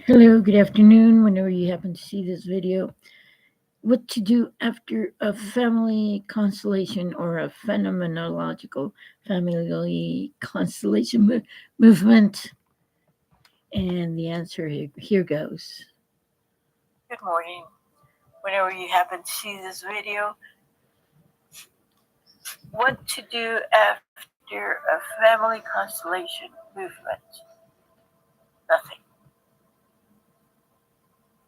Hello, good afternoon, whenever you happen to see this video. What to do after a family constellation or a phenomenological family constellation movement? And the answer here goes. Good morning. Whenever you happen to see this video, what to do after a family constellation movement? Nothing.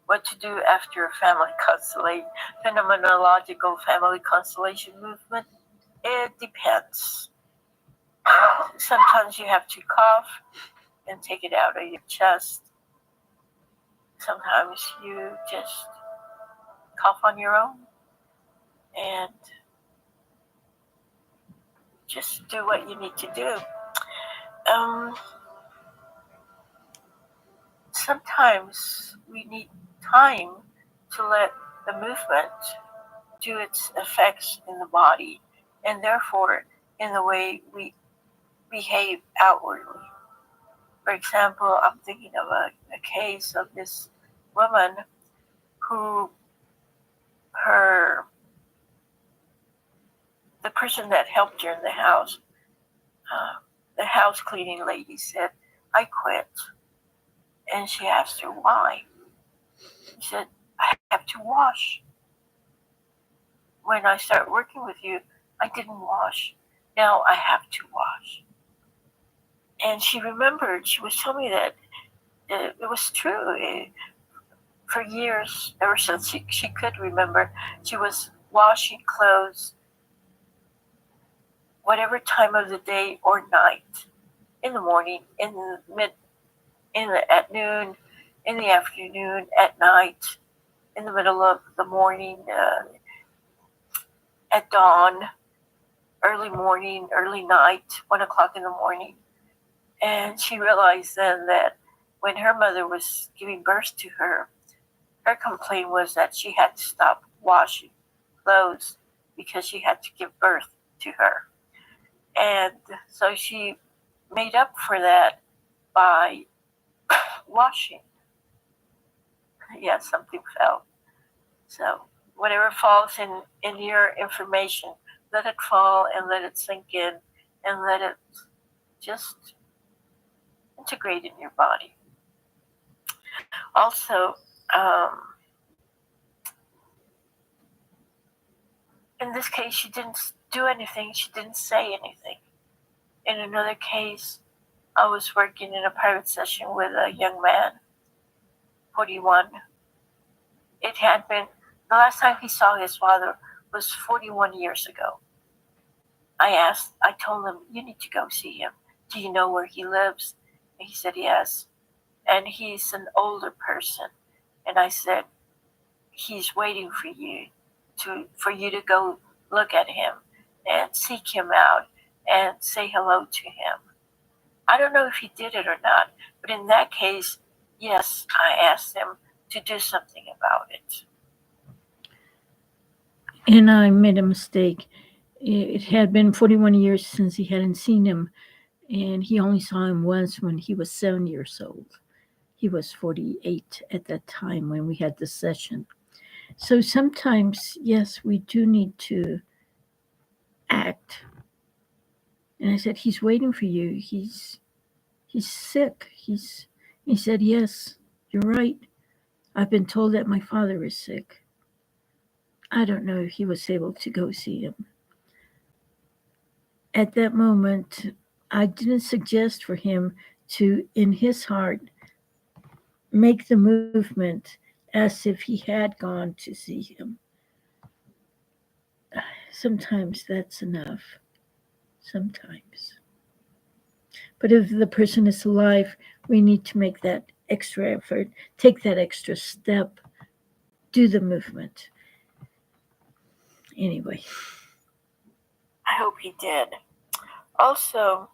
What to do after a family constellation, phenomenological family constellation movement? It depends. Sometimes you have to cough and take it out of your chest. Sometimes you just cough on your own and just do what you need to do. Um, Sometimes we need time to let the movement do its effects in the body and therefore in the way we behave outwardly. For example, I'm thinking of a case of this woman who her the person that helped her in uh, the house cleaning lady said, "I quit." And she asked her why. She said, "I have to wash. When I start working with you, I didn't wash. Now I have to wash." And she remembered, she was telling me that it was true. For years, ever since she could remember, she was washing clothes whatever time of the day or night, in the morning, at noon, in the afternoon, at night, in the middle of the morning, at dawn, early morning, early night, 1 o'clock in the morning. And she realized then that when her mother was giving birth to her complaint was that she had to stop washing clothes because she had to give birth to her. And so she made up for that by washing. Yeah, something fell. So whatever falls in your information, let it fall and let it sink in and let it just integrate in your body. Also, in this case, she didn't do anything, she didn't say anything. In another case, I was working in a private session with a young man, 41. It had been, the last time he saw his father was 41 years ago. I told him, "You need to go see him. Do you know where he lives?" And he said, "Yes." And he's an older person. And I said, "He's waiting for you to go look at him and seek him out and say hello to him." I don't know if he did it or not, but in that case, yes, I asked him to do something about it. And I made a mistake. It had been 41 years since he hadn't seen him, and he only saw him once when he was 7 years old. He was 48 at that time when we had the session. So sometimes, yes, we do need to act. And I said, "He's waiting for you. He's sick." He said, "Yes, you're right. I've been told that my father is sick." I don't know if he was able to go see him. At that moment, I didn't suggest for him to, in his heart, make the movement as if he had gone to see him. Sometimes that's enough. Sometimes. But if the person is alive, we need to make that extra effort, take that extra step, do the movement. Anyway. I hope he did. Also,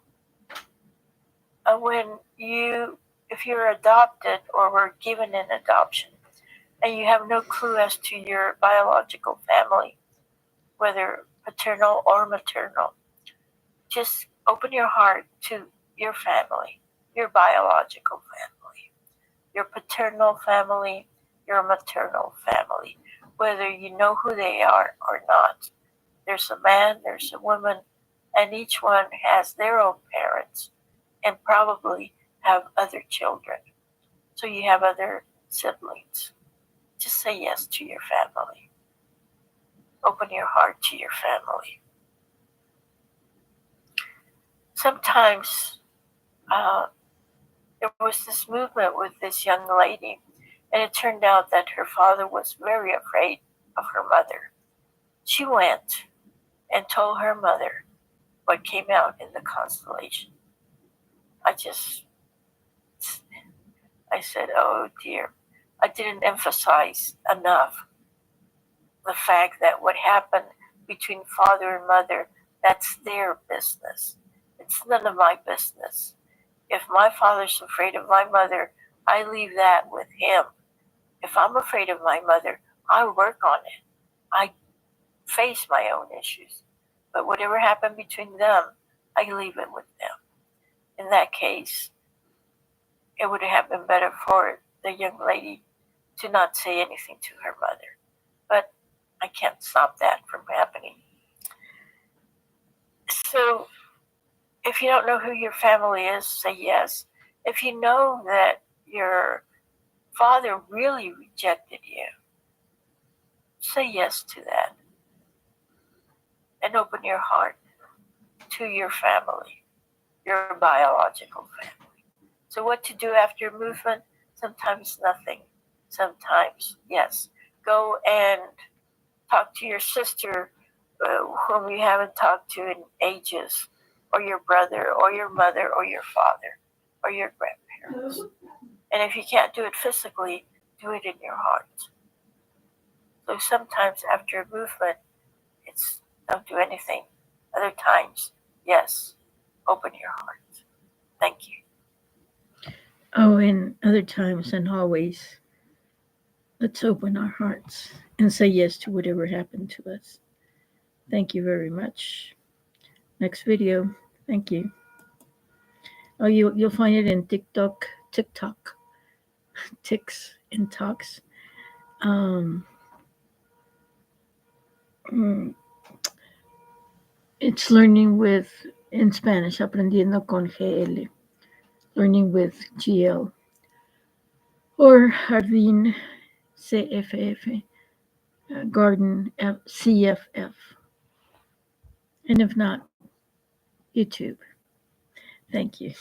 when if you're adopted or were given an adoption and you have no clue as to your biological family, whether paternal or maternal, just open your heart to your family, your biological family. your paternal family, your maternal family, whether you know who they are or not. There's a man, there's a woman, and each one has their own parents and probably have other children. So you have other siblings. Just say yes to your family. Open your heart to your family. Sometimes there was this movement with this young lady, and it turned out that her father was very afraid of her mother. She went and told her mother what came out in the constellation. I just, I said, oh dear. I didn't emphasize enough the fact that what happened between father and mother, that's their business. It's none of my business. If my father's afraid of my mother, I leave that with him. If I'm afraid of my mother, I work on it. I face my own issues. But whatever happened between them, I leave it with them. In that case, it would have been better for the young lady to not say anything to her mother. But I can't stop that from happening. So, if you don't know who your family is, say yes. If you know that your father really rejected you, say yes to that. And open your heart to your family, your biological family. So, what to do after movement? Sometimes nothing. Sometimes, yes. Go and talk to your sister, whom you haven't talked to in ages, or your brother, or your mother, or your father, or your grandparents. And if you can't do it physically, do it in your heart. So sometimes after a movement, it's don't do anything. Other times, yes, open your heart. Thank you. Oh, and other times and always, let's open our hearts and say yes to whatever happened to us. Thank you very much. Next video. Thank you. Oh, you'll find it in TikTok, Ticks and Talks. Um, mm, it's learning with in Spanish, aprendiendo con GL, learning with GL, or Jardín CFF, Garden CFF, and if not, YouTube. Thank you.